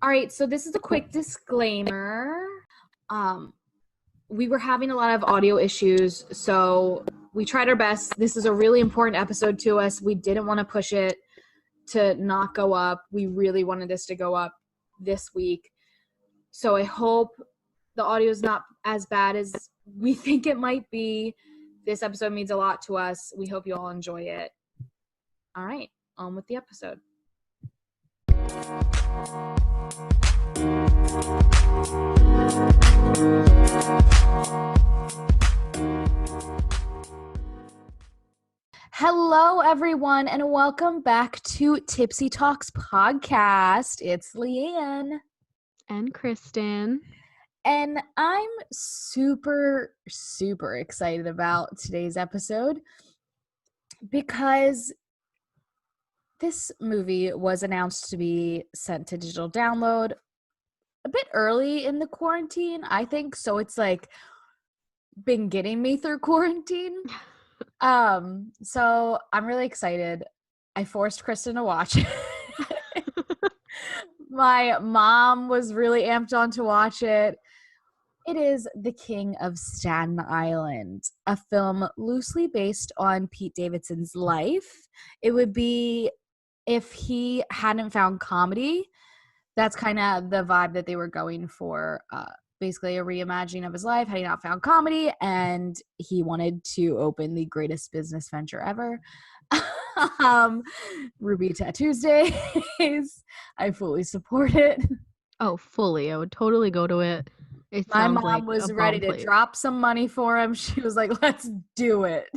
All right, so this is a quick disclaimer. We were having a lot of audio issues, so we tried our best. This is a really important episode to us. We didn't want to push it to not go up. We really wanted this to go up this week. So I hope the audio is not as bad as we think it might be. This episode means a lot to us. We hope you all enjoy it. All right, on with the episode. Hello, everyone, and welcome back to Tipsy Talks podcast. It's Leanne. And Kristen. And I'm super excited about today's episode because this movie was announced to be sent to digital download a bit early in the quarantine, I think. So it's like been getting me through quarantine. So I'm really excited. I forced Kristen to watch it. My mom was really amped on to watch it. It is The King of Staten Island, a film loosely based on Pete Davidson's life. It would be if he hadn't found comedy. That's kind of the vibe that they were going for. Basically a reimagining of his life, had he not found comedy, and he wanted to open the greatest business venture ever. Ruby Tattoos Days. I fully support it. Oh, fully. I would totally go to it. My mom was ready to drop some money for him. She was like, let's do it.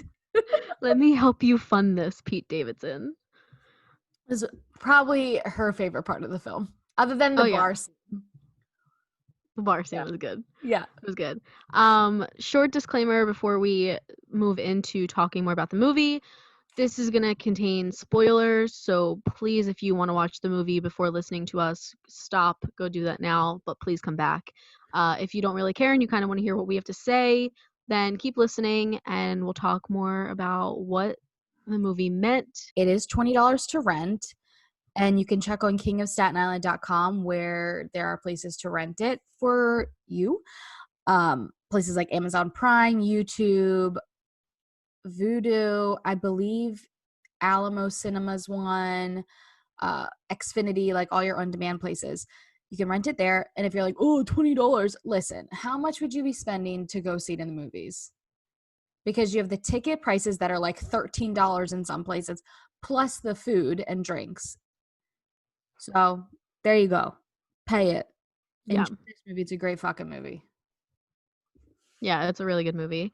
Let me help you fund this, Pete Davidson. It was probably her favorite part of the film, other than the bar scene. The bar scene was good. Yeah. It was good. Short disclaimer before we move into talking more about the movie. This is going to contain spoilers, so please, if you want to watch the movie before listening to us, stop, go do that now, but please come back. If you don't really care and you kind of want to hear what we have to say, then keep listening and we'll talk more about what the movie meant. It is $20 to rent, and you can check on kingofstatenisland.com where there are places to rent it for you. Places like Amazon Prime, YouTube, Vudu, I believe Alamo Cinema's one, Xfinity, like all your on-demand places. You can rent it there, and if you're like, oh, $20, listen, how much would you be spending to go see it in the movies? Because you have the ticket prices that are like $13 in some places, plus the food and drinks. So there you go. Pay it. Yeah. Enjoy this movie. It's a great fucking movie. Yeah, it's a really good movie.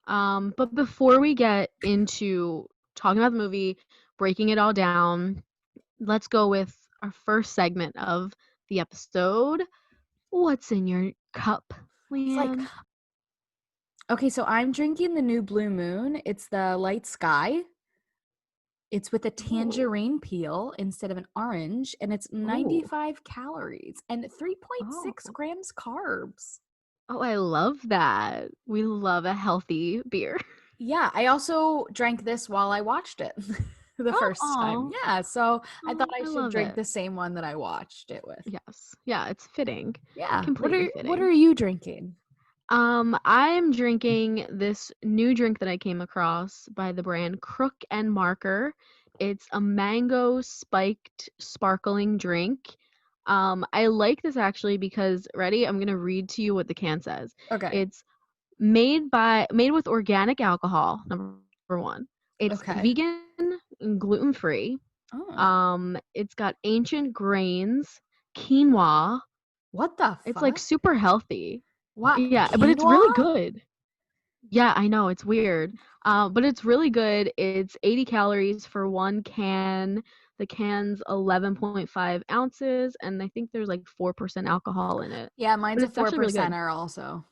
But before we get into talking about the movie, breaking it all down, let's go with our first segment of the episode. What's in your cup, Leanne? Okay, so I'm drinking the new Blue Moon. It's the light sky. It's with a tangerine peel instead of an orange, and it's 95 calories and 3.6 grams carbs. Oh, I love that. We love a healthy beer. Yeah, I also drank this while I watched it the first time. Yeah, so I thought I should drink the same one that I watched it with. Yes. Yeah, it's fitting. Yeah. Completely fitting. What are you drinking? I'm drinking this new drink that I came across by the brand Crook and Marker. It's a mango spiked sparkling drink. I like this actually because, ready? I'm going to read to you what the can says. Okay. It's made with organic alcohol, number one. It's vegan and gluten-free. Oh. It's got ancient grains, quinoa. What the fuck? It's like super healthy. What? Yeah, quinoa? But it's really good. Yeah, I know, it's weird. But it's really good. It's 80 calories for one can. The can's 11.5 ounces, and I think there's like 4% alcohol in it. Yeah, mine's a 4%er also.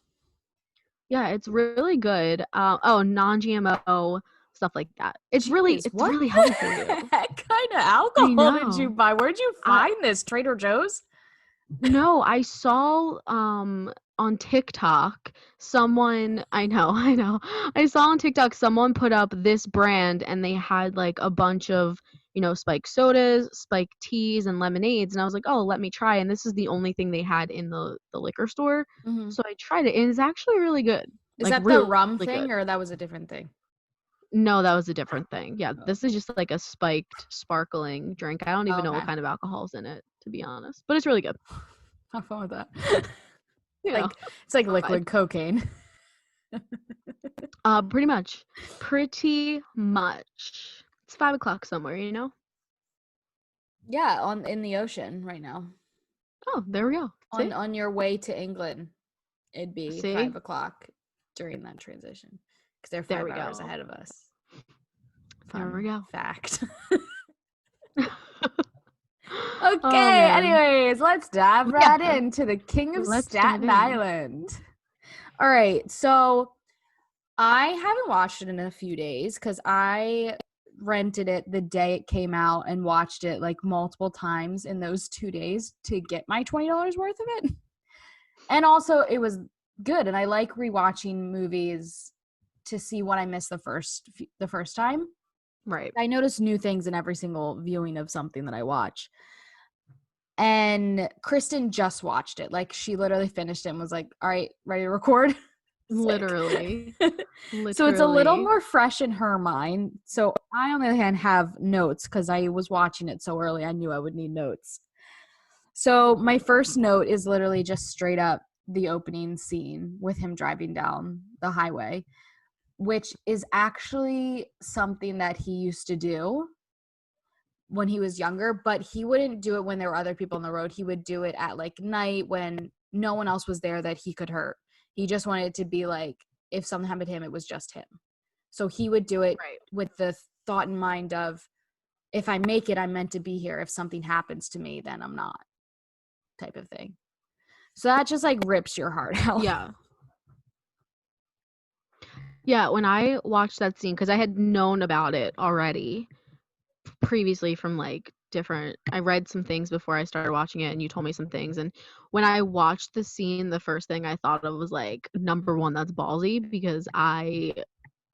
Yeah, it's really good. Non-GMO, stuff like that. It's really healthy for you. What kind of alcohol did you buy? Where'd you find this? Trader Joe's? No, I saw on TikTok someone, I know. I saw on TikTok someone put up this brand and they had like a bunch of spiked sodas, spiked teas, and lemonades. And I was like, oh, let me try. And this is the only thing they had in the liquor store. Mhm. So I tried it, and it's actually really good. Is Like, that the really rum good. thing or that was a different thing? No, that was a different thing. Yeah, Oh. this is just like a spiked sparkling drink. I don't even know what Okay. kind of alcohol's in it, to be honest. But it's really good. Have fun with that. You know, It's like fine. liquid cocaine. Pretty much. Pretty much. It's 5 o'clock somewhere, Yeah, in the ocean right now. Oh, there we go. See? On your way to England, it'd be See? 5 o'clock during that transition because they're There 5 we hours go. ahead of us. There we Fun go. fact. Oh, Okay, man. anyways, let's dive Yeah. right into the King of Let's dive Staten in. Island. All right, so I haven't watched it in a few days because I rented it the day it came out and watched it like multiple times in those 2 days to get my $20 worth of it. And also, it was good, and I like rewatching movies to see what I missed the first time. Right. I notice new things in every single viewing of something that I watch. And Kristen just watched it. Like, she literally finished it and was like, all right, ready to record? Literally. So it's a little Literally. more fresh in her mind. So I, on the other hand, have notes because I was watching it so early. I knew I would need notes. So my first note is literally just straight up the opening scene with him driving down the highway, which is actually something that he used to do when he was younger, but he wouldn't do it when there were other people on the road. He would do it at like night when no one else was there that he could hurt. He just wanted it to be like, if something happened to him, it was just him. So he would do it Right. with the thought in mind of, if I make it, I'm meant to be here. If something happens to me, then I'm not, type of thing. So that just like rips your heart out. Yeah. Yeah, when I watched that scene, because I had known about it already previously from like I read some things before I started watching it, and you told me some things. And when I watched the scene, the first thing I thought of was like, number one, that's ballsy, because I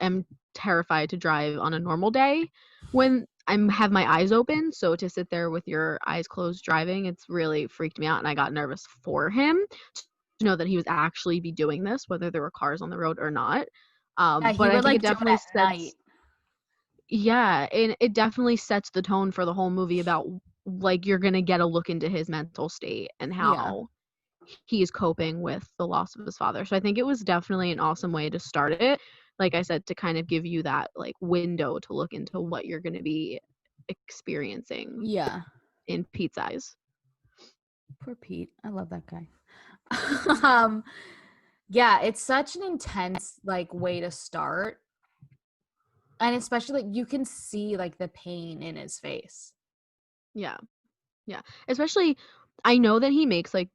am terrified to drive on a normal day when have my eyes open. So to sit there with your eyes closed driving, it's really freaked me out, and I got nervous for him to know that he was actually be doing this, whether there were cars on the road or not. Yeah, he But I would think it like do it definitely at night. sets, yeah, and it definitely sets the tone for the whole movie about like you're gonna get a look into his mental state and Yeah. how he is coping with the loss of his father. So I think it was definitely an awesome way to start it. Like I said, to kind of give you that like window to look into what you're gonna be experiencing Yeah. in Pete's eyes. Poor Pete. I love that guy. um yeah, it's such an intense like way to start. And especially like you can see like the pain in his face. Yeah. Yeah. Especially I know that he makes like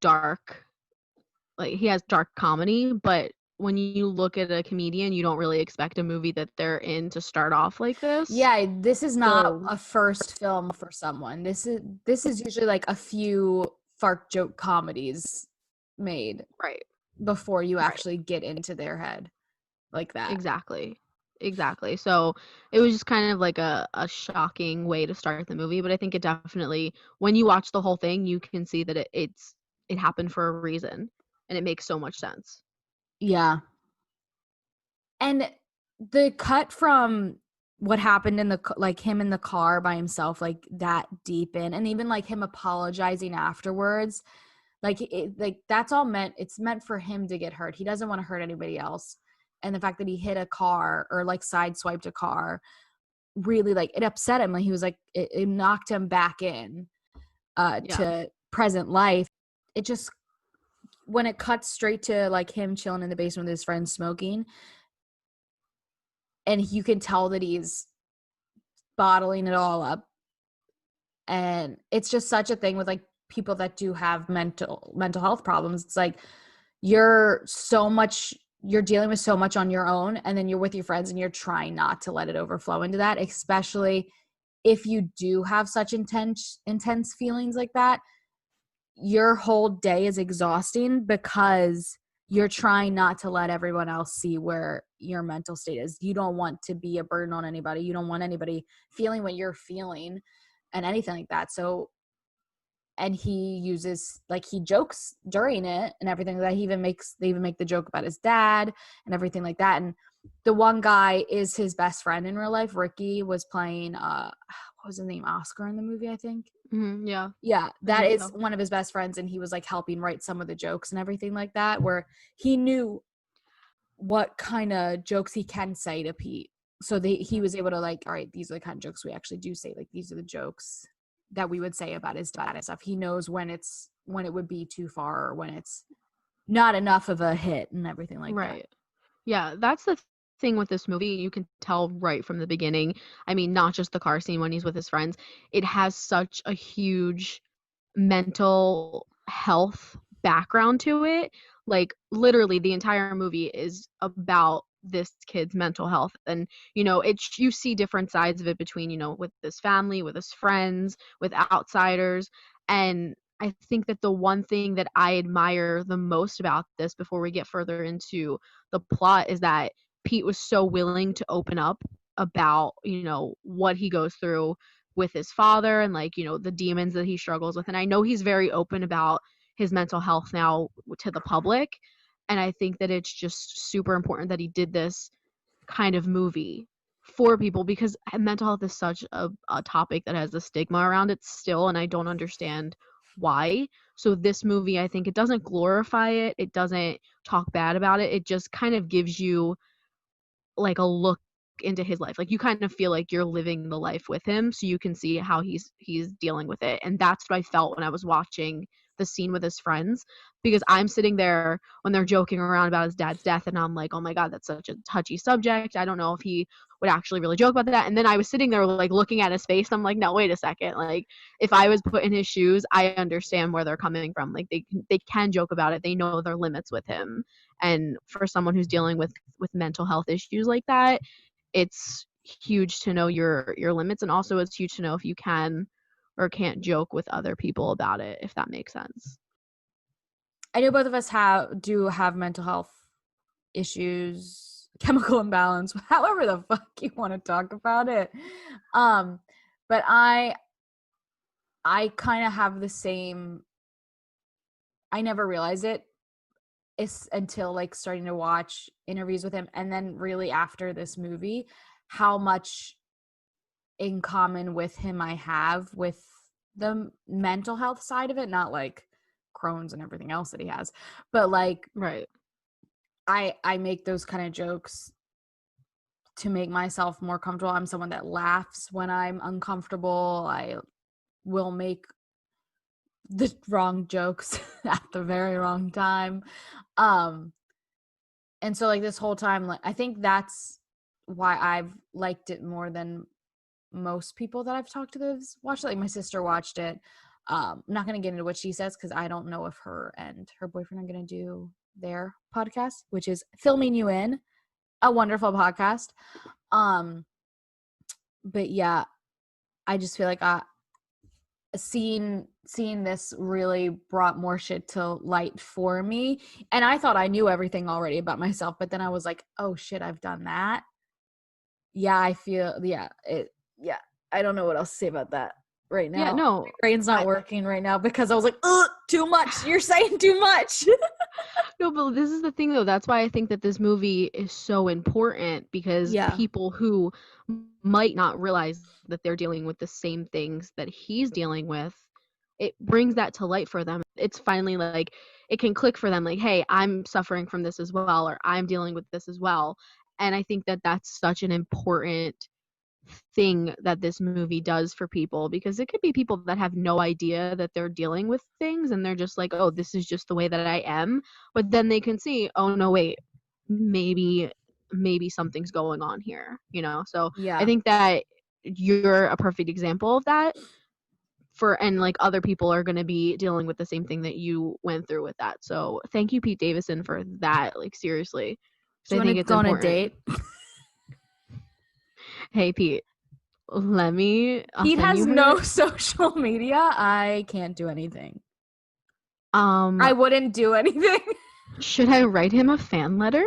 he has dark comedy, but when you look at a comedian, you don't really expect a movie that they're in to start off like this. Yeah, this is not So, a first film for someone. This is usually like a few fart joke comedies made right. before you Right. actually get into their head like that. Exactly. So it was just kind of like a shocking way to start the movie, but I think it definitely, when you watch the whole thing, you can see that it happened for a reason, and it makes so much sense. Yeah. And the cut from what happened in like him in the car by himself, like that deep in, and even like him apologizing afterwards, like that's all it's meant for him to get hurt. He doesn't want to hurt anybody else. And the fact that he hit a car or like sideswiped a car really like it upset him. Like he was like it knocked him back in to present life. It just, when it cuts straight to like him chilling in the basement with his friends smoking, and you can tell that he's bottling it all up. And it's just such a thing with like people that do have mental health problems. It's like you're dealing with so much on your own, and then you're with your friends and you're trying not to let it overflow into that, especially if you do have such intense feelings like that. Your whole day is exhausting because you're trying not to let everyone else see where your mental state is. You don't want to be a burden on anybody. You don't want anybody feeling what you're feeling and anything like that. So, and he uses, like, he jokes during it and everything that they even make the joke about his dad and everything like that. And the one guy is his best friend in real life. Ricky was playing, what was his name? Oscar in the movie, I think. Mm-hmm, yeah. Yeah, that is so. one of his best friends, and he was like helping write some of the jokes and everything like that, where he knew what kind of jokes he can say to Pete. So he was able to, like, all right, these are the kind of jokes we actually do say. Like, these are the jokes that we would say about his dad and stuff. He knows when it would be too far or when it's not enough of a hit and everything like that. Right. Yeah, that's the thing with this movie. You can tell right from the beginning. I mean, not just the car scene when he's with his friends. It has such a huge mental health background to it. Like, literally the entire movie is about this kid's mental health. And, you know, you see different sides of it between, you know, with his family, with his friends, with outsiders. And I think that the one thing that I admire the most about this, before we get further into the plot, is that Pete was so willing to open up about, you know, what he goes through with his father and, like, you know, the demons that he struggles with. And I know he's very open about his mental health now to the public. And I think that it's just super important that he did this kind of movie for people, because mental health is such a topic that has a stigma around it still, and I don't understand why. So this movie, I think, it doesn't glorify it, it doesn't talk bad about it, it just kind of gives you like a look into his life. Like, you kind of feel like you're living the life with him, so you can see how he's dealing with it. And that's what I felt when I was watching the scene with his friends, because I'm sitting there when they're joking around about his dad's death, and I'm like, oh my god, that's such a touchy subject. I don't know if he would actually really joke about that. And then I was sitting there, like, looking at his face, and I'm like, no, wait a second. Like, if I was put in his shoes, I understand where they're coming from. Like, they can joke about it. They know their limits with him. And for someone who's dealing with mental health issues like that, it's huge to know your limits, and also it's huge to know if you can or can't joke with other people about it, if that makes sense. I know both of us do have mental health issues, chemical imbalance, however the fuck you want to talk about it. But I kind of have the same. I never realized it until, like, starting to watch interviews with him, and then really after this movie, how much in common with him I have with the mental health side of it, not like Crohn's and everything else that he has, but like, Right. I make those kind of jokes to make myself more comfortable. I'm someone that laughs when I'm uncomfortable. I will make the wrong jokes at the very wrong time. And so, like, this whole time, like, I think that's why I've liked it more than most people that I've talked to that have watched it. Like, my sister watched it. I'm not going to get into what she says because I don't know if her and her boyfriend are going to do their podcast, which is Filming You In, a wonderful podcast. But yeah, I just feel like seeing this really brought more shit to light for me. And I thought I knew everything already about myself, but then I was like, oh shit, I've done that. Yeah, I feel, I don't know what else to say about that right now. Yeah, no. My brain's not working right now because I was like, ugh, too much. You're saying too much. No, but this is the thing, though. That's why I think that this movie is so important, because people who might not realize that they're dealing with the same things that he's dealing with, it brings that to light for them. It's finally like, it can click for them, like, hey, I'm suffering from this as well, or I'm dealing with this as well. And I think that that's such an important thing that this movie does for people, because it could be people that have no idea that they're dealing with things, and they're just like, oh, this is just the way that I am. But then they can see, oh no, wait, maybe something's going on here, you know? So I think that you're a perfect example of that. And like, other people are going to be dealing with the same thing that you went through with that. So thank you, Pete Davidson, for that. Like, seriously. So I think it's important. On a date? Hey, Pete, Pete has no social media. I can't do anything. I wouldn't do anything. Should I write him a fan letter?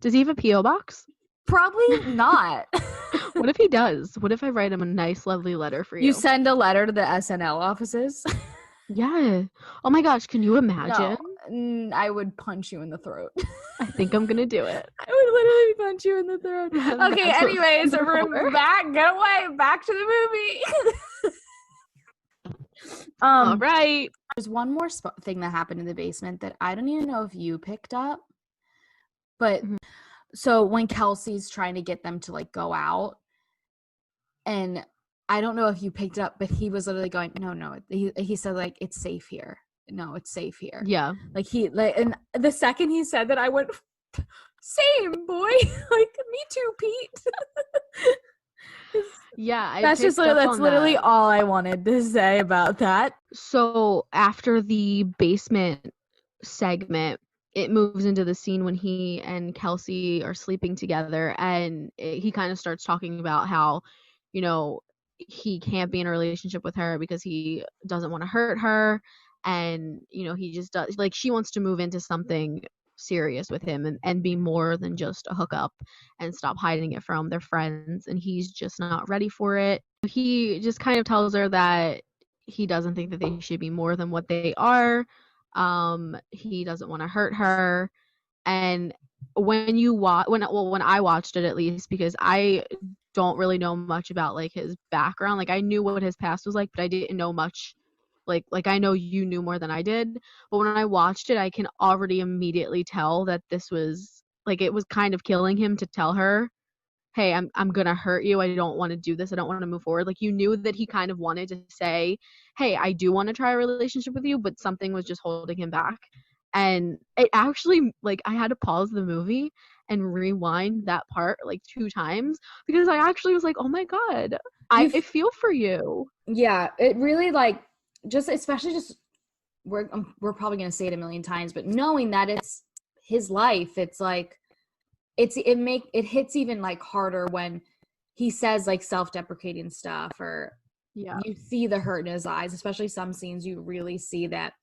Does he have a P.O. box? Probably not. What if he does? What if I write him a nice, lovely letter for You you? send a letter to the SNL offices? Yeah. Oh my gosh, can you imagine? No, I would punch you in the throat. I think I'm gonna do it. I would literally punch you in the throat. Okay, That's what anyways, fans are we're for. get away, back to the movie. All right. There's one more thing that happened in the basement that I don't even know if you picked up, but so when Kelsey's trying to get them to like go out, and I don't know if you picked it up, but he was literally going, no. He said like, it's safe here. No, it's safe here. Yeah. And the second he said that, I went, same, boy. Like, me too, Pete. Yeah, that's literally all I wanted to say about that. So after the basement segment, it moves into the scene when he and Kelsey are sleeping together, and he kind of starts talking about how, you know, he can't be in a relationship with her because he doesn't want to hurt her, and you know, he just does, like, she wants to move into something serious with him and be more than just a hookup and stop hiding it from their friends, and he's just not ready for it. He just kind of tells her that he doesn't think that they should be more than what they are. He doesn't want to hurt her. And when I watched it, at least, because I don't really know much about like his background. Like, I knew what his past was like, but I didn't know much. Like I know you knew more than I did, but when I watched it, I can already immediately tell that this was like, it was kind of killing him to tell her, hey, I'm gonna hurt you. I don't want to do this. I don't want to move forward. Like, you knew that he kind of wanted to say, hey, I do want to try a relationship with you, but something was just holding him back. And it actually, like, I had to pause the movie and rewind that part like 2 times because I actually was like, oh my God, I feel for you. Yeah, it really, like, just especially just we're probably gonna say it a million times, but knowing that it's his life, it's like it hits even like harder when he says like self-deprecating stuff, or you see the hurt in his eyes, especially some scenes you really see that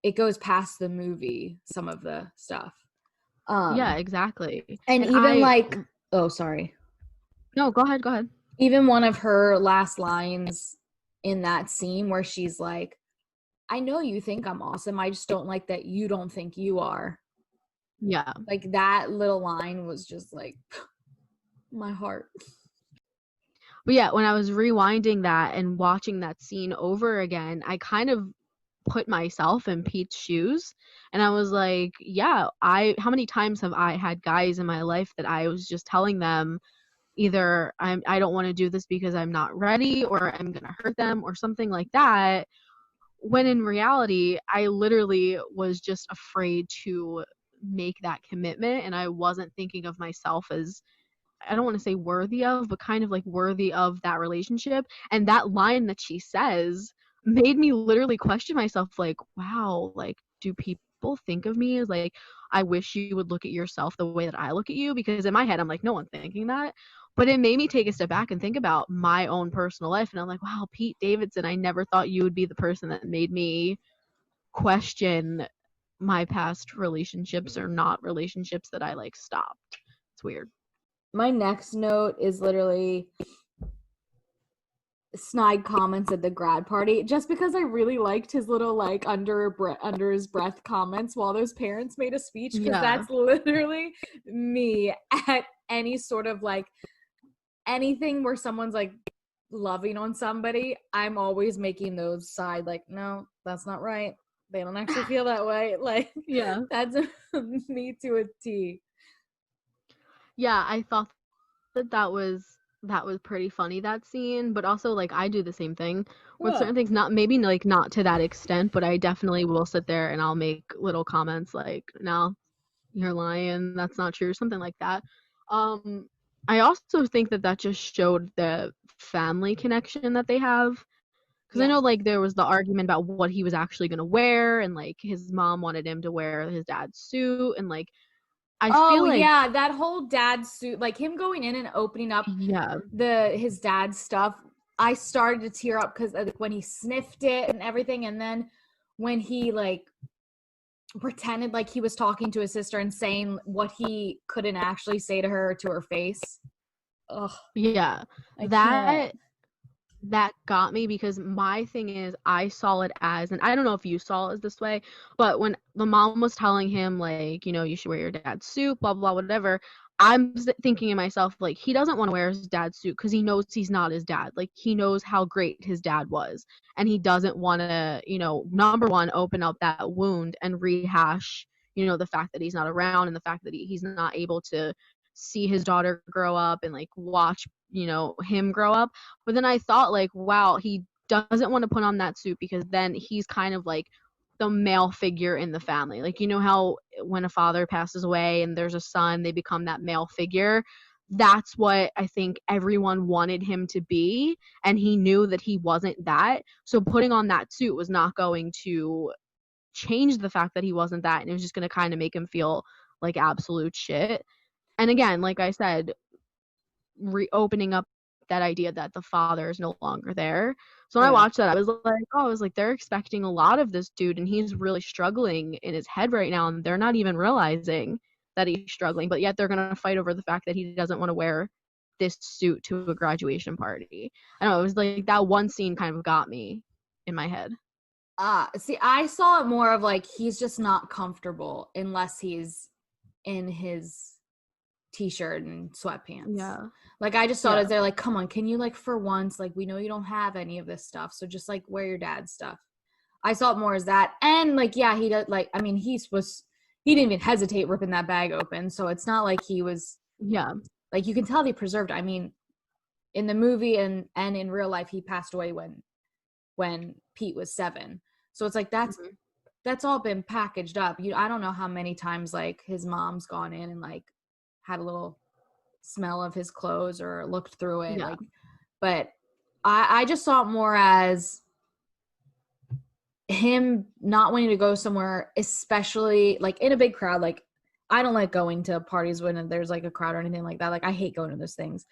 it goes past the movie, some of the stuff. Yeah, exactly. And even oh, sorry. No, go ahead. Even one of her last lines in that scene where she's like, I know you think I'm awesome. I just don't like that you don't think you are. Yeah. Like, that little line was just like my heart. But yeah, when I was rewinding that and watching that scene over again, I kind of put myself in Pete's shoes, and I was like, yeah, how many times have I had guys in my life that I was just telling them either I don't want to do this because I'm not ready, or I'm going to hurt them, or something like that, when in reality I literally was just afraid to make that commitment, and I wasn't thinking of myself as, I don't want to say worthy of, but kind of like worthy of that relationship. And that line that she says made me literally question myself, like, wow, like, do people think of me as like, I wish you would look at yourself the way that I look at you? Because in my head, I'm like, no one's thinking that. But it made me take a step back and think about my own personal life. And I'm like, wow, Pete Davidson, I never thought you would be the person that made me question my past relationships or not relationships that I like stopped. It's weird. My next note is literally snide comments at the grad party, just because I really liked his little like under his breath comments while those parents made a speech, because that's literally me at any sort of like anything where someone's like loving on somebody. I'm always making those side like, no, that's not right. They don't actually feel that way. Like, Yeah. that's me to a T. Yeah, I thought that was pretty funny, that scene, but also like I do the same thing with certain things, not maybe like not to that extent, but I definitely will sit there and I'll make little comments like, no, you're lying, that's not true, something like that. I also think that just showed the family connection that they have, because I know like there was the argument about what he was actually going to wear, and like his mom wanted him to wear his dad's suit, and like I feel like that whole dad suit, like him going in and opening up his dad's stuff, I started to tear up because when he sniffed it and everything, and then when he like pretended like he was talking to his sister and saying what he couldn't actually say to her to her face. Ugh, Yeah. I That can't. that got me because my thing is I saw it as, and I don't know if you saw it this way, but when the mom was telling him like, you should wear your dad's suit, blah blah whatever, I'm thinking to myself like he doesn't want to wear his dad's suit because he knows he's not his dad. Like he knows how great his dad was, and he doesn't want to, number one, open up that wound and rehash, the fact that he's not around and the fact that he's not able to see his daughter grow up and like watch, him grow up. But then I thought like, wow, he doesn't want to put on that suit because then he's kind of like the male figure in the family. Like, how when a father passes away and there's a son, they become that male figure. That's what I think everyone wanted him to be. And he knew that he wasn't that. So putting on that suit was not going to change the fact that he wasn't that. And it was just going to kind of make him feel like absolute shit. And again, like I said, reopening up that idea that the father is no longer there. So when I Yeah. watched that, I was like, they're expecting a lot of this dude, and he's really struggling in his head right now, and they're not even realizing that he's struggling, but yet they're gonna fight over the fact that he doesn't want to wear this suit to a graduation party. I don't know, it was like that one scene kind of got me in my head. See, I saw it more of like he's just not comfortable unless he's in his t-shirt and sweatpants. Yeah. Like I just saw it Yeah. as they're like, come on, can you like for once, like we know you don't have any of this stuff, so just like wear your dad's stuff. I saw it more as that. And like, yeah, he does like, I mean, he didn't even hesitate ripping that bag open. So it's not like he was Yeah. like, you can tell they preserved. I mean, in the movie and in real life, he passed away when Pete was 7. So it's like Mhm. that's all been packaged up. I don't know how many times like his mom's gone in and like had a little smell of his clothes or looked through it. Yeah. Like, but I just saw it more as him not wanting to go somewhere, especially like in a big crowd. Like, I don't like going to parties when there's like a crowd or anything like that. Like, I hate going to those things.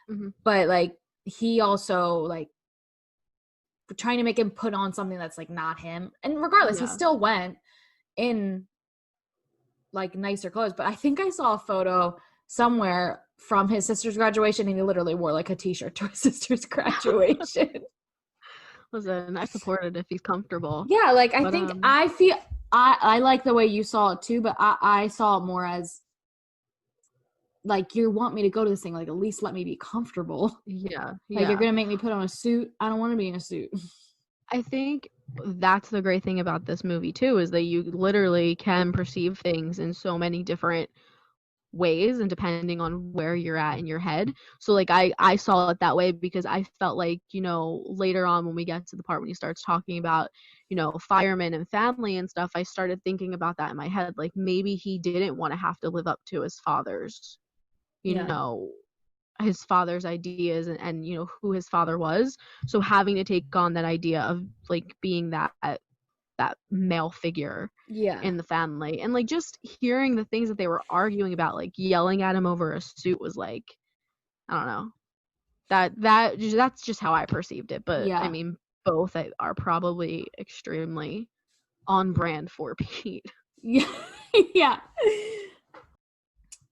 Mhm. But like, he also like trying to make him put on something that's like not him. And regardless, he Yeah. still went in like nicer clothes. But I think I saw a photo somewhere from his sister's graduation, and he literally wore like a t-shirt to his sister's graduation. Listen, I support it if he's comfortable. Yeah, like I But think I feel I like the way you saw it too, but I saw it more as like you want me to go to this thing, like at least let me be comfortable. yeah, Like you're yeah. gonna make me put on a suit. I don't want to be in a suit. I think that's the great thing about this movie too, is that you literally can perceive things in so many different ways and depending on where you're at in your head. So like I saw it that way because I felt like, later on when we get to the part when he starts talking about, firemen and family and stuff, I started thinking about that in my head. Like maybe he didn't want to have to live up to his father's, you Yeah. know, his father's ideas and who his father was, so having to take on that idea of like being that male figure Yeah. in the family and like just hearing the things that they were arguing about, like yelling at him over a suit, was like, I don't know, that's just how I perceived it. But I Yeah. mean, both are probably extremely on brand for Pete. Yeah. Yeah.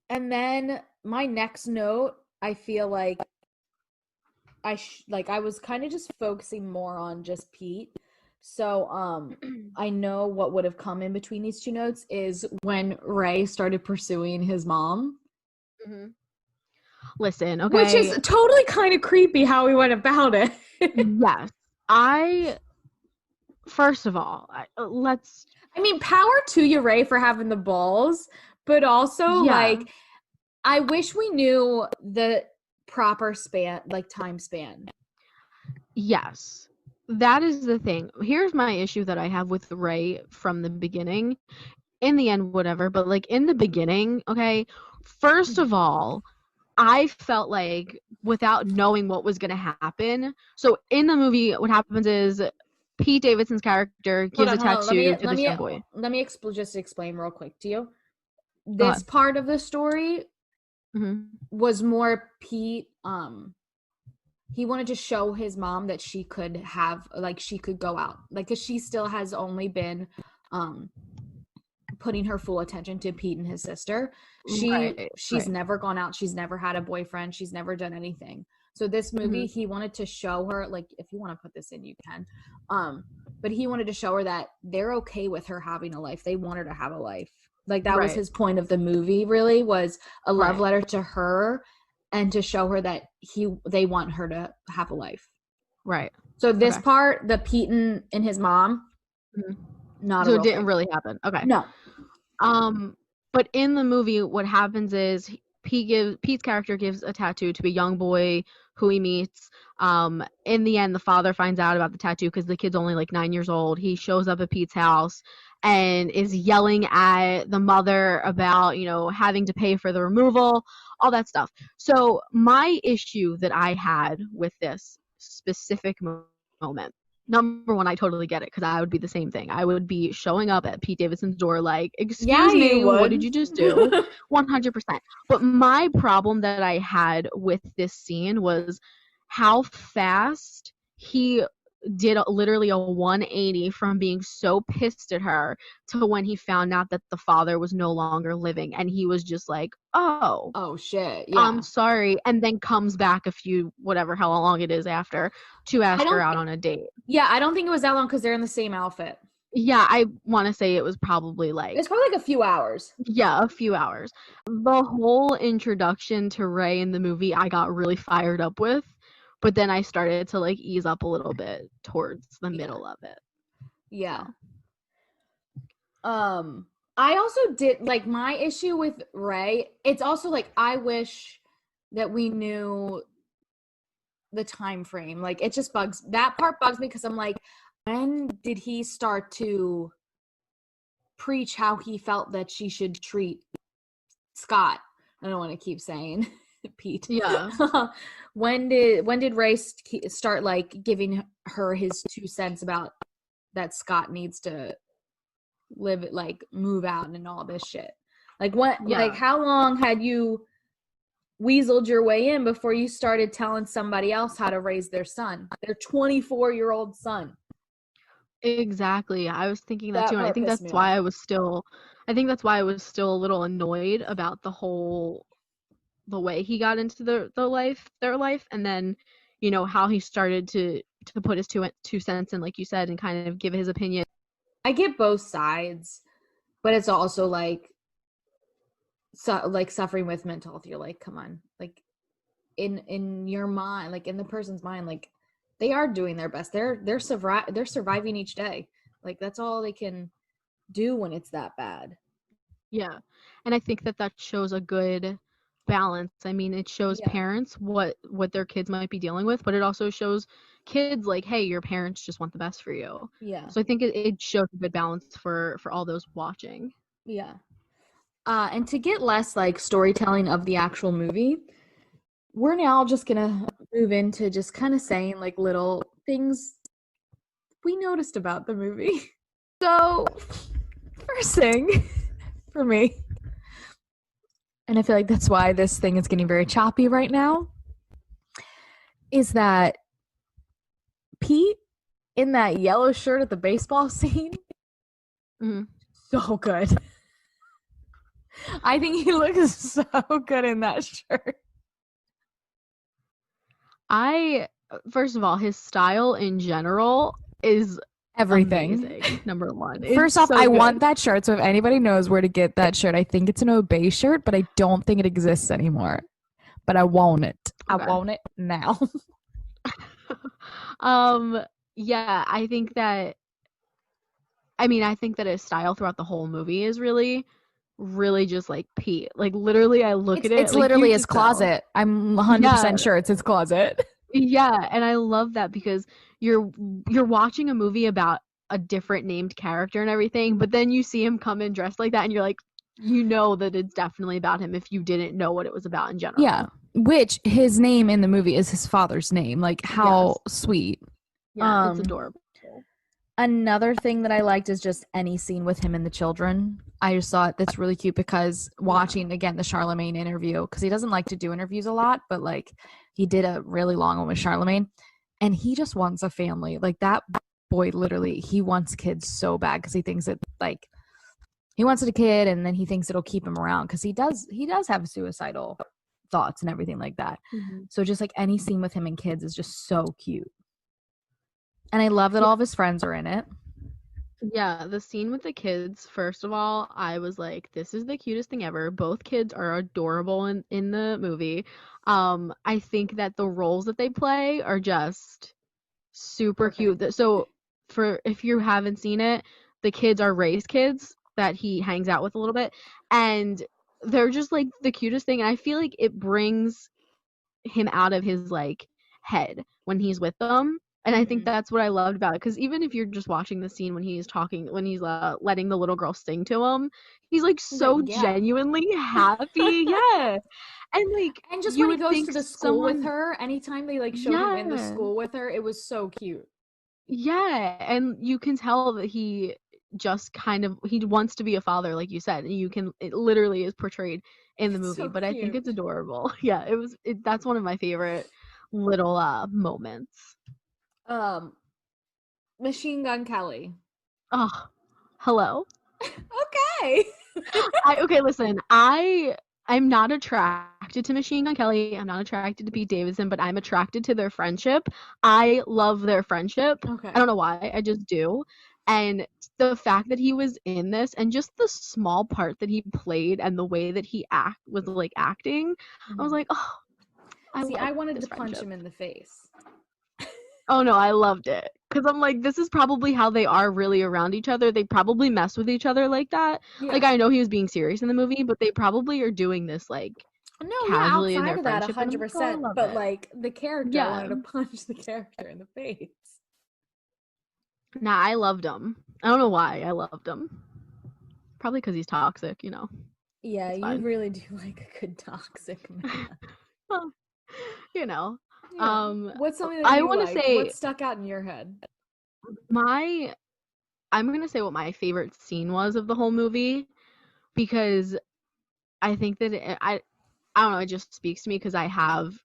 And then my next note, I feel like I was kind of just focusing more on just Pete. So I know what would have come in between these two notes is when Ray started pursuing his mom, Mhm. Listen, which is okay. totally kind of creepy how he went about it. Yes. I First of all, let's I mean, power to you, Ray, for having the balls, but also yeah. like I wish we knew the proper span, like time span. Yes. That is the thing. Here's my issue that I have with Ray from the beginning. In the end, whatever, but like in the beginning, okay, first of all, I felt like without knowing what was going to happen. So in the movie, what happens is Pete Davidson's character gives a Hold on. Let me tattoo to this young boy. just explain real quick to you. Go This ahead. part of the story Hmm. was more Pete. He wanted to show his mom that she could have, like, she could go out, like, because she still has only been, um, putting her full attention to Pete and his sister. She's never gone out. She's never had a boyfriend. She's never done anything. So this movie, he wanted to show her, like, if you want to put this in, you can. But he wanted to show her that they're okay with her having a life. They want her to have a life. Like, that was his point of the movie, really, was a love letter to her and to show her that they want her to have a life. Right. So this part, the Pete and his mom, not so a it didn't thing. really happen. Okay. No. But in the movie, what happens is Pete's character gives a tattoo to a young boy who he meets. In the end, the father finds out about the tattoo because the kid's only like 9 years old. He shows up at Pete's house and is yelling at the mother about, you know, having to pay for the removal, all that stuff. So my issue that I had with this specific moment, number one, I totally get it because I would be the same thing. I would be showing up at Pete Davidson's door like, excuse me, what did you just do? 100%. But my problem that I had with this scene was how fast he did literally a 180 from being so pissed at her to when he found out that the father was no longer living, and he was just like, oh shit, yeah, I'm sorry, and then comes back how long it is after, to ask her out on a date. Yeah, I don't think it was that long because they're in the same outfit. Yeah, I want to say it was probably like a few hours. Yeah, a few hours. The whole introduction to Ray in the movie I got really fired up with, but then I started to like ease up a little bit towards the middle of it. Yeah. So. I also did, like, my issue with Ray, it's also like, I wish that we knew the time frame. Like, it just that part bugs me because I'm like, when did he start to preach how he felt that she should treat Scott? I don't want to keep saying Pete. Yeah. When did Ray start like giving her his 2 cents about that Scott needs to live it, like move out and all this shit? Like, what? Yeah. Like, how long had you weaseled your way in before you started telling somebody else how to raise their son, their 24-year-old son? Exactly. I was thinking that too, and I think that's why I was still a little annoyed about the way he got into their life, and then, you know, how he started to put his two cents in, like you said, and kind of give his opinion. I get both sides, but it's also like, like suffering with mental health. You're like, come on, like in your mind, like in the person's mind, like they are doing their best. They're surviving each day. Like, that's all they can do when it's that bad. Yeah, and I think that shows a good balance. I mean, it shows parents what their kids might be dealing with, but it also shows kids like, hey, your parents just want the best for you. Yeah. So I think it shows a good balance for all those watching. Yeah. And to get less like storytelling of the actual movie, we're now just gonna move into just kind of saying like little things we noticed about the movie. So, first thing for me, and I feel like that's why this thing is getting very choppy right now, is that Pete in that yellow shirt at the baseball scene, so good. I think he looks so good in that shirt. First of all, his style in general is everything. Amazing, number one. First off, I want that shirt, so if anybody knows where to get that shirt, I think it's an Obey shirt, but I don't think it exists anymore. But I want it. Okay. I want it now. Yeah, I think that his style throughout the whole movie is really, really just like Pete. Like, literally, I look at it. It's like, literally his closet. I'm 100% sure it's his closet. Yeah, and I love that because you're watching a movie about a different named character and everything, but then you see him come in dressed like that, and you're like, you know that it's definitely about him if you didn't know what it was about in general. Yeah, which his name in the movie is his father's name. Like, how sweet. Yeah, it's adorable. Another thing that I liked is just any scene with him and the children. I just thought that's really cute because watching, again, the Charlemagne interview, because he doesn't like to do interviews a lot, but, like, he did a really long one with Charlemagne, and he just wants a family. Like, that boy, literally, he wants kids so bad because he thinks that, like, he wants a kid, and then he thinks it'll keep him around because he does have suicidal thoughts and everything like that. Mm-hmm. So just like any scene with him and kids is just so cute. And I love that Yeah. all of his friends are in it. Yeah, the scene with the kids, first of all, I was like, this is the cutest thing ever. Both kids are adorable in the movie. I think that the roles that they play are just super cute. So for if you haven't seen it, the kids are Ray's kids that he hangs out with a little bit, and they're just like the cutest thing. And I feel like it brings him out of his like head when he's with them. And I think that's what I loved about it, because even if you're just watching the scene when he's letting the little girl sing to him, he's like so genuinely happy. Yeah. And like, and just you when he would goes think to the school with her, anytime they like showed him in the Yeah. school with her, it was so cute. Yeah, and you can tell that he just he wants to be a father, like you said. And it literally is portrayed in the It's movie, so but I think it's cute. adorable. Yeah, that's one of my favorite little moments. Machine Gun Kelly. Oh, hello. Okay. Okay, listen, I'm not attracted to Machine Gun Kelly. I'm not attracted to Pete Davidson, but I'm attracted to their friendship. I love their friendship. Okay. I don't know why, I just do. And the fact that he was in this, and just the small part that he played, and the way that he was like acting, I was like, oh, I wanted this to punch friendship. him in the face. Oh no, I loved it. Because I'm like, this is probably how they are really around each other. They probably mess with each other like that. Yeah. Like, I know he was being serious in the movie, but they probably are doing this like casually in outside their of that, friendship. 100%. Love But it. like the character, I wanted to punch the character in the face. Nah, I loved him. I don't know why I loved him. Probably because he's toxic, you know. Yeah, you really do like a good toxic man. Well, you know. Yeah. What's something that I you want to like? say What stuck out in your head? I'm gonna say what my favorite scene was of the whole movie, because I think that I don't know, it just speaks to me because I have,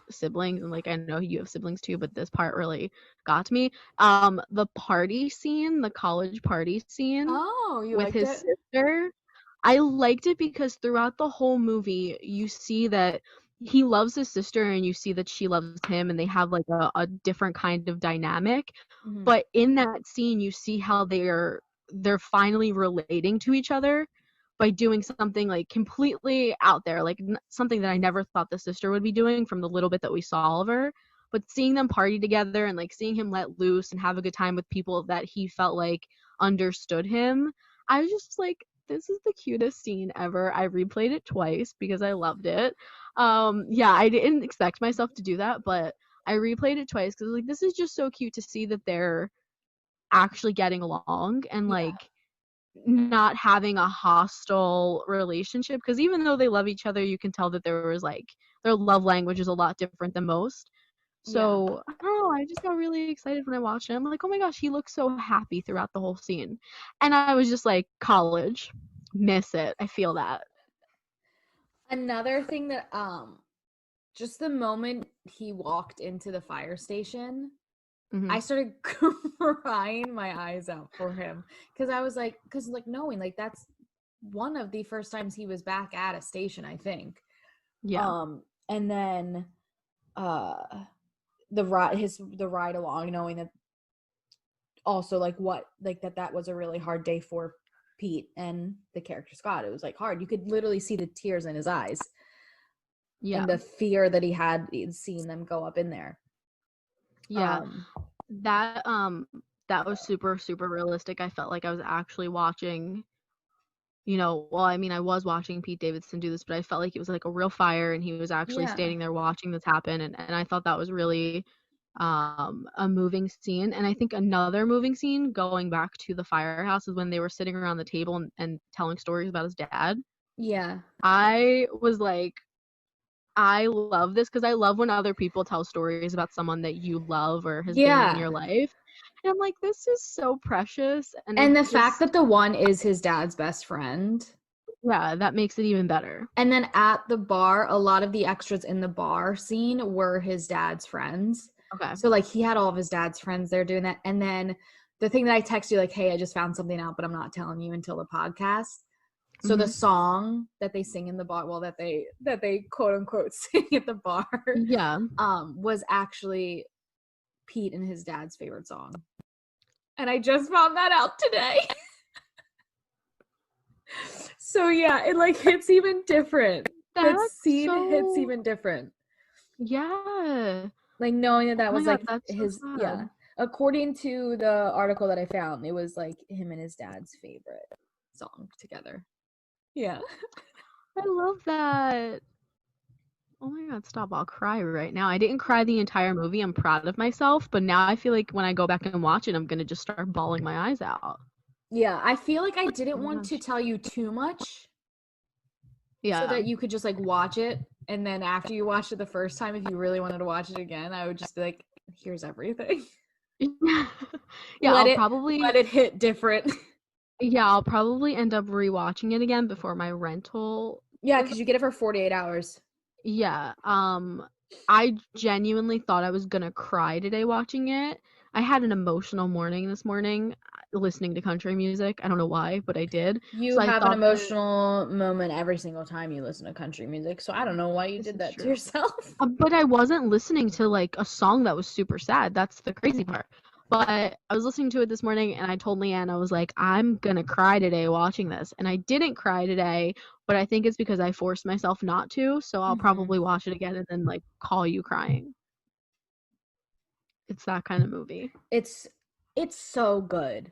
siblings, and like I know you have siblings too, but this part really got to me. The party scene, the college party scene You with liked his it? sister. I liked it because throughout the whole movie, you see that he loves his sister, and you see that she loves him, and they have like a different kind of dynamic. But in that scene, you see how they're finally relating to each other by doing something like completely out there, like something that I never thought the sister would be doing from the little bit that we saw of her. But seeing them party together, and like seeing him let loose and have a good time with people that he felt like understood him, I was just like, this is the cutest scene ever. I replayed it twice because I loved it. Yeah, I didn't expect myself to do that, but I replayed it twice because like, this is just so cute to see that they're actually getting along, and like not having a hostile relationship, because even though they love each other, you can tell that there was like their love language is a lot different than most. So I don't know, I just got really excited when I watched it. I'm like, oh my gosh, he looks so happy throughout the whole scene. And I was just like, college, miss it. I feel that. Another thing that just the moment he walked into the fire station, I started crying my eyes out for him, because I was like, knowing like that's one of the first times he was back at a station, I think. Yeah. And then the ride along, knowing that also like that was a really hard day for Pete and the character Scott. It was like hard. You could literally see the tears in his eyes. Yeah. And the fear that he had seeing them go up in there. Yeah. That was super, super realistic. I felt like I was actually watching, I was watching Pete Davidson do this, but I felt like it was like a real fire, and he was actually standing there watching this happen. And I thought that was really a moving scene. And I think another moving scene, going back to the firehouse, is when they were sitting around the table and telling stories about his dad. Yeah. I was like, I love this, because I love when other people tell stories about someone that you love or has been in your life. And I'm like, this is so precious. And the fact that the one is his dad's best friend. Yeah, that makes it even better. And then at the bar, a lot of the extras in the bar scene were his dad's friends. Okay. So like he had all of his dad's friends there doing that. And then the thing that I text you like, hey, I just found something out, but I'm not telling you until the podcast. So the song that they sing in the bar, well, that they quote unquote sing at the bar, Yeah. Was actually Pete and his dad's favorite song. And I just found that out today. So yeah, it like hits even different. That scene hits even different. Yeah. Like knowing that was God, like that's his so sad. yeah. According to the article that I found, it was like him and his dad's favorite song together. Yeah. I love that. Oh my God, stop. I'll cry right now. I didn't cry the entire movie. I'm proud of myself, but now I feel like when I go back and watch it, I'm gonna just start bawling my eyes out. Yeah, I feel like I didn't Oh my want to gosh. tell you too much so Yeah. that you could just like watch it, and then after you watched it the first time, if you really wanted to watch it again, I would just be like, here's everything. Yeah, Let I'll it hit different. probably end up rewatching it again before my rental. Yeah, because you get it for 48 hours. Yeah. I genuinely thought I was gonna cry today watching it. I had an emotional morning this morning listening to country music. I don't know why, but I did. You So I have an thought that emotional moment every single time you listen to country music, so I don't know why you this did is that to true. yourself. But I wasn't listening to like a song that was super sad. That's the crazy part. But I was listening to it this morning and I told Leanne, I was like, I'm gonna cry today watching this. And I didn't cry today, but I think it's because I forced myself not to. So I'll probably watch it again and then like call you crying. It's that kind of movie. It's so good,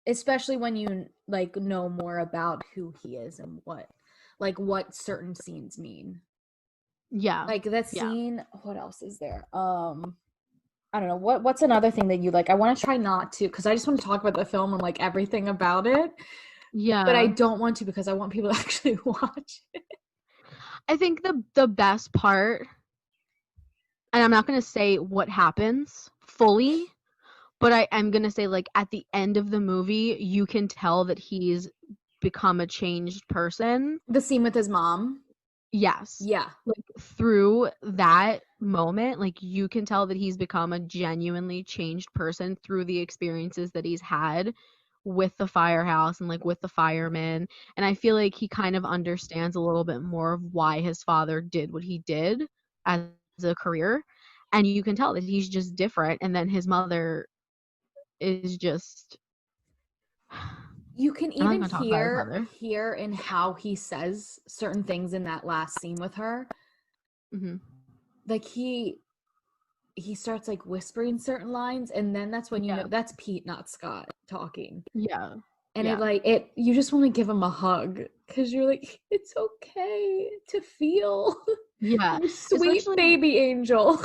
especially when you like know more about who he is and what certain scenes mean. Yeah. Like that Yeah. scene, what else is there? I don't know. What's another thing that you like? I want to try not to because I just want to talk about the film and like everything about it. But I Yeah. don't want to because I want people to actually watch it. I think the best part, and I'm not gonna say what happens fully, but I am gonna say like at the end of the movie, you can tell that he's become a changed person. The scene with his mom. Yes. Yeah. Like through that moment, like you can tell that he's become a genuinely changed person through the experiences that he's had with the firehouse and like with the firemen. And I feel like he kind of understands a little bit more of why his father did what he did as a career. And you can tell that he's just different. And then his mother is just You can I'm not even gonna talk about his mother. hear in how he says certain things in that last scene with her. Mm-hmm. Like he starts like whispering certain lines, and then that's when you know that's Pete, not Scott, talking. Yeah. And Yeah. it you just want to give him a hug because you're like, it's okay to feel. Yeah. You sweet Especially baby angel.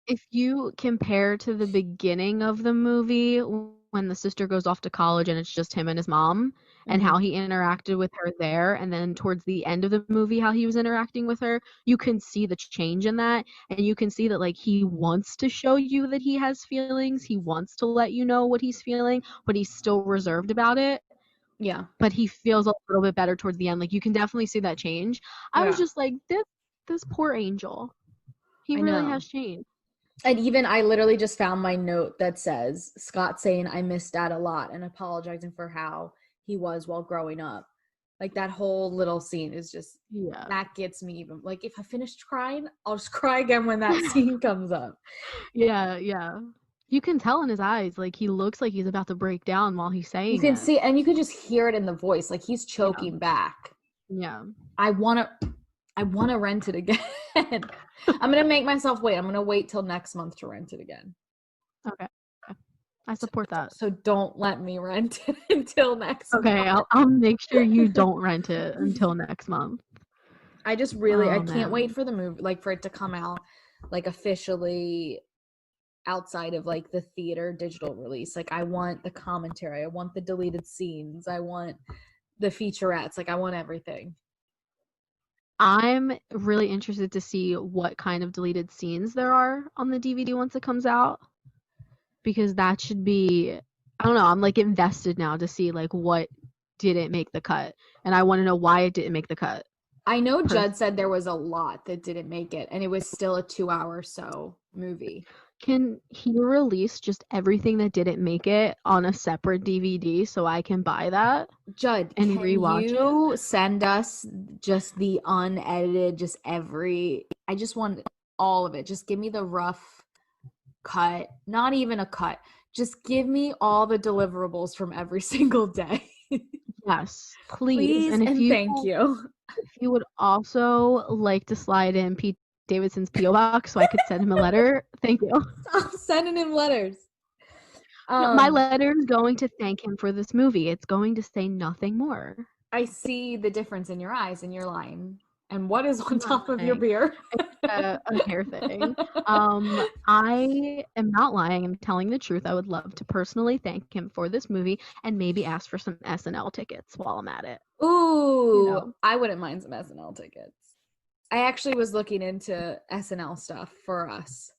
if you compare to the beginning of the movie when the sister goes off to college and it's just him and his mom and how he interacted with her there, and then towards the end of the movie how he was interacting with her, you can see the change in that, and you can see that like he wants to show you that he has feelings, he wants to let you know what he's feeling, but he's still reserved about it. Yeah. But he feels a little bit better towards the end. Like you can definitely see that change. I was just like, this poor angel. He I really know. has changed. And even I literally just found my note that says Scott saying I miss dad a lot and apologizing for how he was while growing up. Like that whole little scene is just that gets me even like if I finished crying, I'll just cry again when that scene comes up. Yeah. You can tell in his eyes, like he looks like he's about to break down while he's You saying can it. see and you can just hear it in the voice, like he's Yeah. choking back. Yeah. I wanna rent it again. I'm gonna make myself wait. I'm gonna wait till next month to rent it again. Okay. I support that. So don't let me rent it until next Okay, month. I'll make sure you don't rent it until next month. I just really I Oh can't wait man. for the movie, like for it to come out like officially outside of like the theater digital release. Like I want the commentary, I want the deleted scenes, I want the featurettes, like I want everything. I'm really interested to see what kind of deleted scenes there are on the DVD once it comes out. Because that should be I don't know, I'm like invested now to see like what didn't make the cut. And I want to know why it didn't make the cut. I know Judd said there was a lot that didn't make it and it was still a 2 hour so movie. Can he release just everything that didn't make it on a separate DVD so I can buy that Judd, and can rewatch it? you send us just the unedited, I just want all of it. Just give me the rough cut, not even a cut. Just give me all the deliverables from every single day. Yes, please. Please And and thank you. if you would also like to slide in Pete Davidson's PO box so I could send him a letter, thank you. Stop sending him letters. No, my letter is going to thank him for this movie. It's going to say nothing more. I see the difference in your eyes and you're lying. And what is on I'm top not of your lying. beer? A hair thing. I am not lying. I'm telling the truth. I would love to personally thank him for this movie and maybe ask for some SNL tickets while I'm at it. Ooh, I wouldn't mind some SNL tickets. I actually was looking into SNL stuff for us.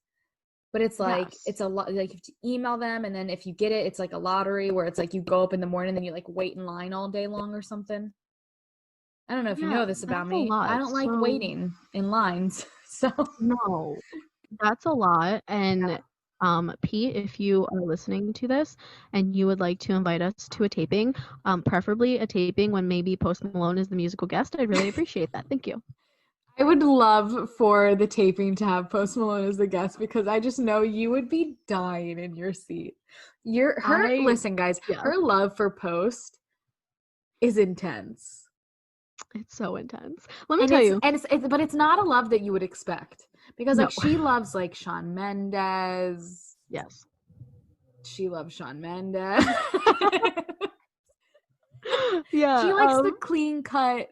But it's like Yes. it's a lot, like you have to email them, and then if you get it, it's like a lottery where it's like you go up in the morning and then you like wait in line all day long or something. I don't know if you know this about That's a me. I lot. don't like So waiting in lines. So no, that's a lot. And Pete, if you are listening to this and you would like to invite us to a taping, preferably a taping when maybe Post Malone is the musical guest, I'd really appreciate that. Thank you. I would love for the taping to have Post Malone as the guest because I just know you would be dying in your seat. Listen, guys, Yeah. her love for Post is intense. It's so intense. Let me tell you. But it's not a love that you would expect because No. like she loves like Shawn Mendes. Yes. She loves Shawn Mendes. Yeah. She likes the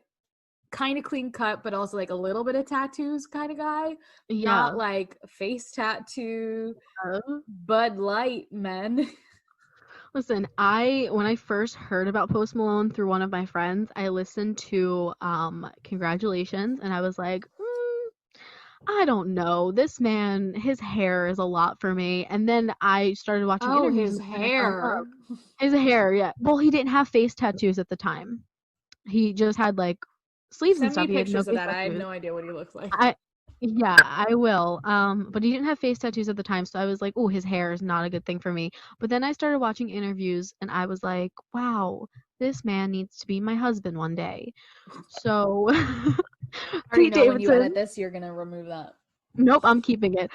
kind of clean cut, but also like a little bit of tattoos kind of guy. Yeah. Not like face tattoo, Bud Light men. Listen, when I first heard about Post Malone through one of my friends, I listened to Congratulations and I was like, I don't know. This man, his hair is a lot for me. And then I started watching interviews His and I found hair. out his hair, yeah. Well, he didn't have face tattoos at the time. He just had like sleeves and Send me stuff. He had no pictures of face that. I have tattoos. no idea what he looks like. Yeah, I will. But he didn't have face tattoos at the time, so I was like, oh, his hair is not a good thing for me. But then I started watching interviews and I was like, wow, this man needs to be my husband one day. So I already Pete know when you edit Davidson. this, you're gonna remove that. Nope, I'm keeping it.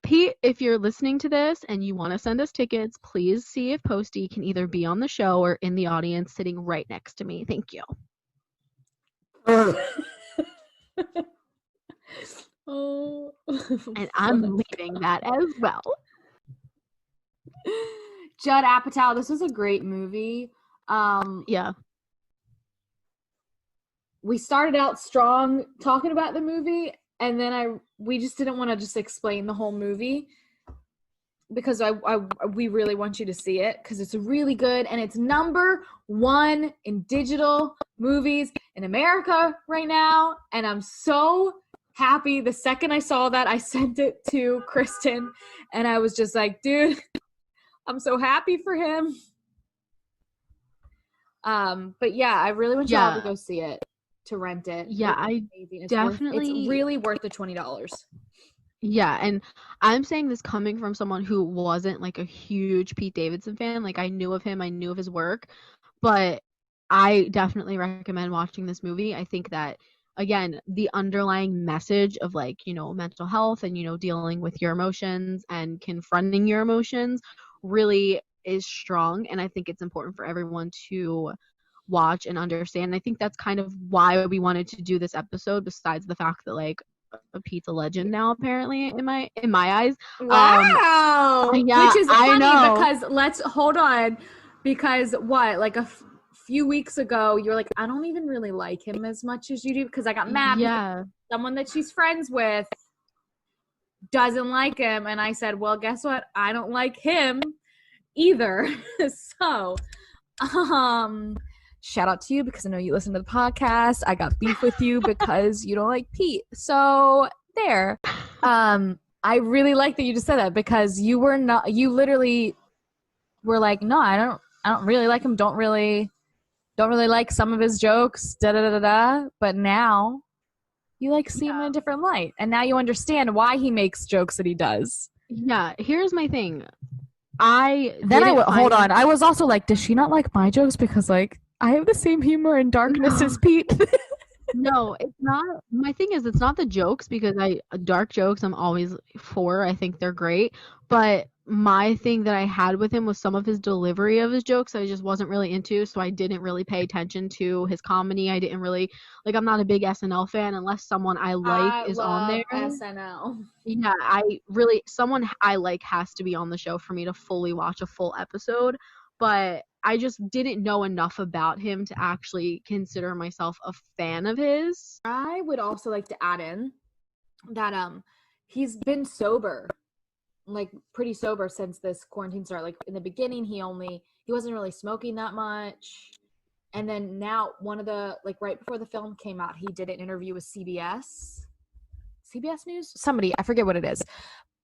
Pete, if you're listening to this and you want to send us tickets, please see if Posty can either be on the show or in the audience sitting right next to me. Thank you. Oh. And I'm leaving that as well. Judd Apatow, this was a great movie. Yeah. We started out strong talking about the movie, and then we just didn't want to just explain the whole movie because we really want you to see it because it's really good and it's #1 in digital movies in America right now, and I'm so happy. The second I saw that, I sent it to Kristen and I was just like, dude, I'm so happy for him. But yeah, I really want y'all to go see it, to rent it. Yeah, it's really worth the $20. Yeah, and I'm saying this coming from someone who wasn't like a huge Pete Davidson fan. Like I knew of him, I knew of his work, but I definitely recommend watching this movie. I think that again, the underlying message of like, mental health and dealing with your emotions and confronting your emotions really is strong, and I think it's important for everyone to watch and understand. And I think that's kind of why we wanted to do this episode, besides the fact that like Pete's a legend now, apparently, in my eyes. Wow. Yeah, which is I funny know. because let's hold on, because like a few weeks ago you were like, I don't even really like him as much as you do, because I got mad because someone that she's friends with doesn't like him, and I said, well, guess what, I don't like him either. So shout out to you because I know you listen to the podcast. I got beef with you because you don't like Pete. So there. I really like that you just said that, because you literally were like, no, I don't really like him. Don't really like some of his jokes. Da da da da. But now you like see him in a different light, and now you understand why he makes jokes that he does. Yeah, here's my thing. I Then didn't hold find on. I was also like, does she not like my jokes because like I have the same humor and darkness as no. Pete? No, it's not. My thing is, it's not the jokes because dark jokes I'm always for. I think they're great. But my thing that I had with him was some of his delivery of his jokes I just wasn't really into, so I didn't really pay attention to his comedy. I didn't really like. I'm not a big SNL fan unless someone I like I is on there. love SNL. Yeah, I really someone I like has to be on the show for me to fully watch a full episode, but I just didn't know enough about him to actually consider myself a fan of his. I would also like to add in that he's been sober, like pretty sober since this quarantine started. Like in the beginning he wasn't really smoking that much. And then now one of the like right before the film came out, he did an interview with CBS News, somebody, I forget what it is.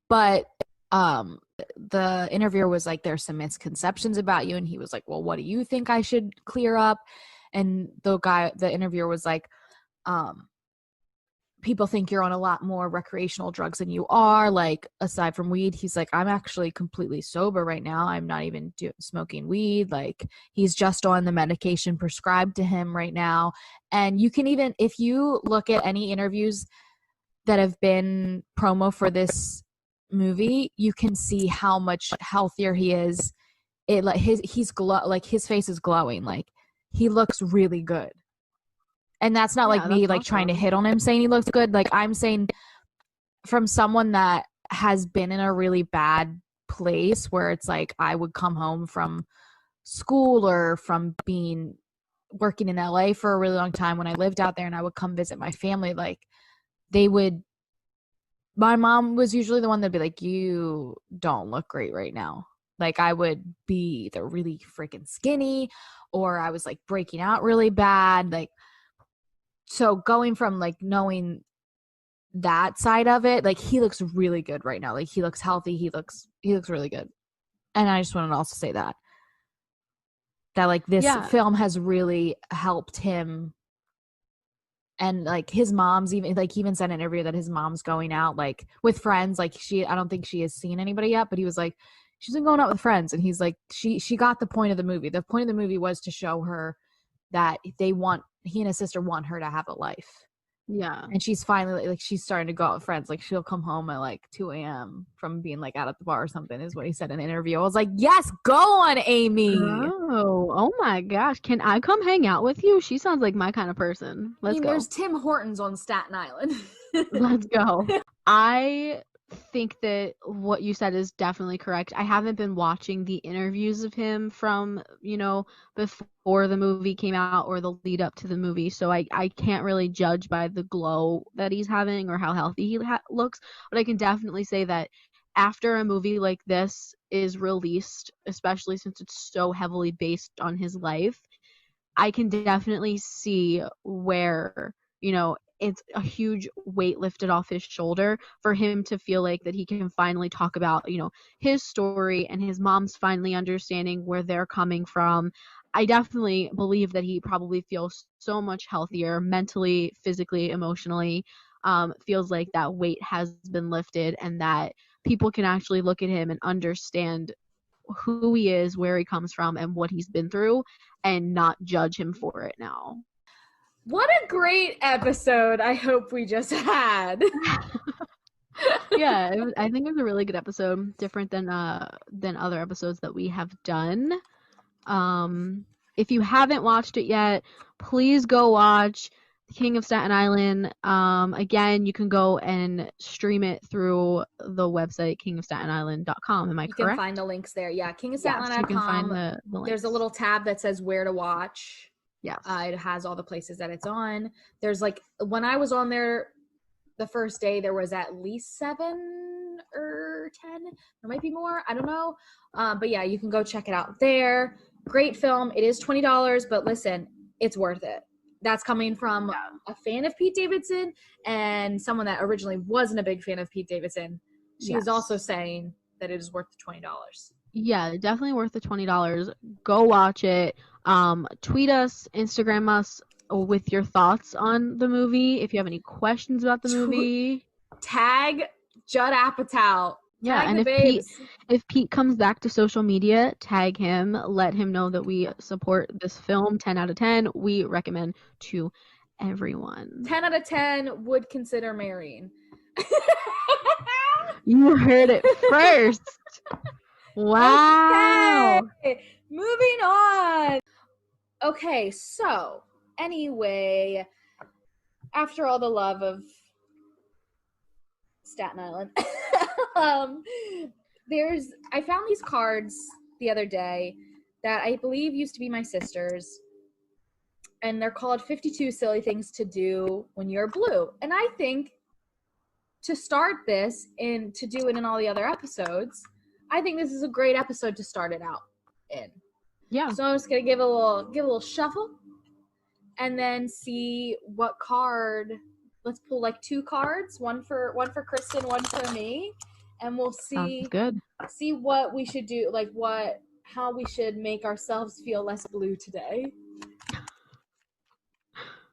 But the interviewer was like, there's some misconceptions about you, and he was like, well, what do you think I should clear up? And the interviewer was like, people think you're on a lot more recreational drugs than you are, like aside from weed. He's like, I'm actually completely sober right now. I'm not even smoking weed. Like he's just on the medication prescribed to him right now. And you can even, if you look at any interviews that have been promo for this movie, you can see how much healthier he is. It like like his face is glowing. Like he looks really good. And that's not like Yeah, me that's like trying to awesome. hit on him saying he looks good. Like I'm saying from someone that has been in a really bad place where it's like I would come home from school or from being working in LA for a really long time when I lived out there, and I would come visit my family, like they would my mom was usually the one that'd be like, you don't look great right now. Like I would be either really freaking skinny or I was like breaking out really bad. Like so going from like knowing that side of it, like he looks really good right now. Like he looks healthy. He looks really good. And I just want to also say that like this Yeah, film has really helped him. And like his mom's even like he even said in an interview that his mom's going out like with friends. Like I don't think she has seen anybody yet, but he was like, she's been going out with friends. And he's like, she got the point of the movie. The point of the movie was to show her that he and his sister want her to have a life. yeah. And she's finally like she's starting to go out with friends. Like she'll come home at like 2 a.m. from being like out at the bar or something, is what he said in an interview. I was like, yes, go on, Amy. Oh my gosh. Can I come hang out with you? She sounds like my kind of person. I Let's mean, go. there's Tim Hortons on Staten Island. Let's go. I think that what you said is definitely correct. I haven't been watching the interviews of him from, before the movie came out or the lead up to the movie. So I can't really judge by the glow that he's having or how healthy he looks. But I can definitely say that after a movie like this is released, especially since it's so heavily based on his life, I can definitely see where, it's a huge weight lifted off his shoulder for him to feel like that he can finally talk about, his story and his mom's finally understanding where they're coming from. I definitely believe that he probably feels so much healthier mentally, physically, emotionally. Feels like that weight has been lifted and that people can actually look at him and understand who he is, where he comes from, and what he's been through, and not judge him for it now. What a great episode I hope we just had. Yeah, I think it was a really good episode, different than other episodes that we have done. If you haven't watched it yet, please go watch King of Staten Island. Again, you can go and stream it through the website kingofstatenisland.com. Am I You can correct? find the links there. Yeah, Yes, you can find kingofstatenisland.com. the There's a links. little tab that says where to watch. Yes. It has all the places that it's on. There's like when I was on there the first day, there was at least 7 or 10. There might be more. I don't know. But yeah, you can go check it out there. Great film. It is $20, but listen, it's worth it. That's coming from a fan of Pete Davidson and someone that originally wasn't a big fan of Pete Davidson. She is also saying that it is worth the $20. Yeah, definitely worth the $20. Go watch it. Tweet us, Instagram us with your thoughts on the movie. If you have any questions about the movie, Tag Judd Apatow Yeah, Tag and the babes. if Pete comes back to social media, tag him, let him know that we support this film 10 out of 10. We recommend to everyone. 10 out of 10 would consider marrying. You heard it first. Wow. Okay, moving on. Okay, so anyway, after all the love of Staten Island, I found these cards the other day that I believe used to be my sister's, and they're called 52 Silly Things to Do When You're Blue. And I think to start this and to do it in all the other episodes, I think this is a great episode to start it out in. Yeah. So I'm just gonna give a little shuffle, and then see what card. Let's pull like 2 cards, one for Kristen, one for me, and we'll see. Sounds good. See what we should do, like how we should make ourselves feel less blue today.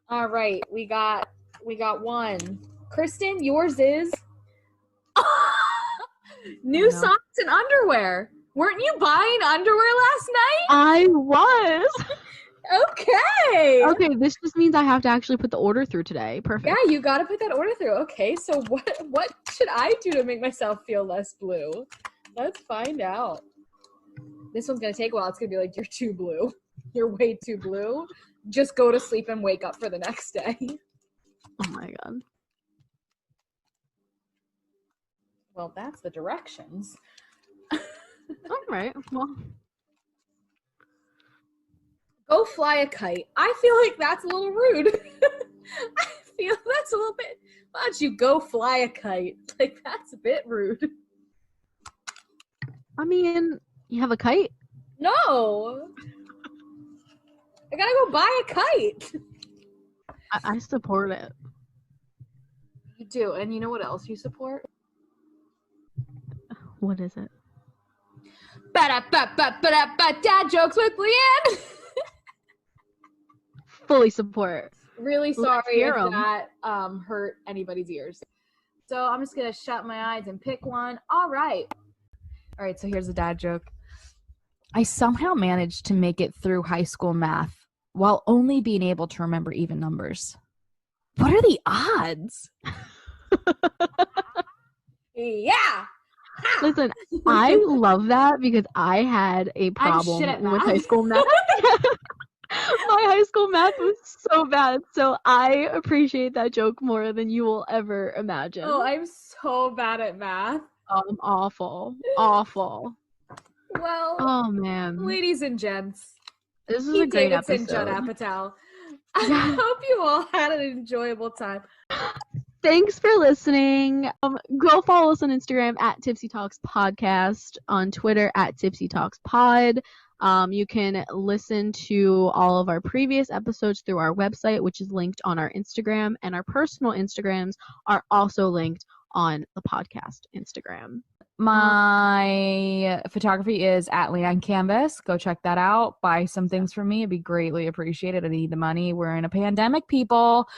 All right, we got one. Kristen, yours is new socks and underwear. Weren't you buying underwear last night? I was. Okay. Okay, this just means I have to actually put the order through today. Perfect. Yeah, you got to put that order through. Okay, so what should I do to make myself feel less blue? Let's find out. This one's going to take a while. It's going to be like, you're too blue. You're way too blue. Just go to sleep and wake up for the next day. Oh my god. Well, that's the directions. All right. Well, go fly a kite. I feel like that's a little rude. I feel that's a little bit. Why don't you go fly a kite? Like, that's a bit rude. I mean, you have a kite? No. I gotta go buy a kite. I support it. You do, and you know what else you support? What is it? Dad jokes with Leanne. Fully support. Really Let's sorry hear if 'em. that hurt anybody's ears. So I'm just gonna shut my eyes and pick one. All right, so here's a dad joke. I somehow managed to make it through high school math while only being able to remember even numbers. What are the odds? Yeah. Listen, I love that because I had a problem shit at with math. high school math. My high school math was so bad, so I appreciate that joke more than you will ever imagine. Oh, I'm so bad at math. Awful. Well, Oh man, ladies and gents, this is a Pete great Davidson, episode. Judd Apatow. I hope you all had an enjoyable time. Thanks for listening. Go follow us on Instagram at Tipsy Talks Podcast, on Twitter at Tipsy Talks Pod. You can listen to all of our previous episodes through our website, which is linked on our Instagram, and our personal Instagrams are also linked on the podcast Instagram. My photography is at Leanne Canvas. Go check that out. Buy some things from me. It'd be greatly appreciated. I need the money. We're in a pandemic, people.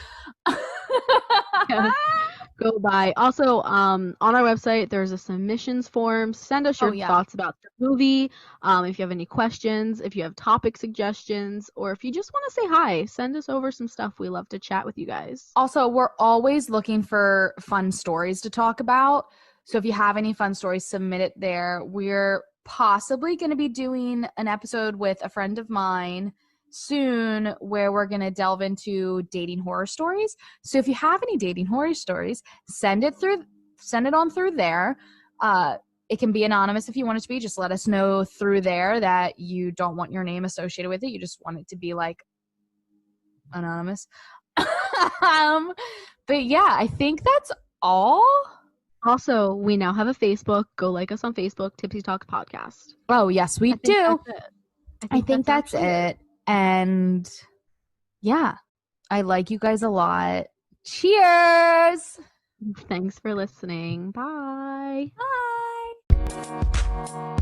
Yes. Go buy. Also, on our website, there's a submissions form. Send us your thoughts about the movie. If you have any questions, if you have topic suggestions, or if you just want to say hi, send us over some stuff. We love to chat with you guys. Also, we're always looking for fun stories to talk about. So if you have any fun stories, submit it there. We're possibly going to be doing an episode with a friend of mine soon where we're going to delve into dating horror stories. So if you have any dating horror stories, send it on through there. It can be anonymous if you want it to be. Just let us know through there that you don't want your name associated with it. You just want it to be like anonymous. But yeah, I think that's all. Also, we now have a Facebook. Go like us on Facebook, Tipsy Talks Podcast. Oh, yes, we do. I think that's it. And yeah, I like you guys a lot. Cheers. Thanks for listening. Bye. Bye.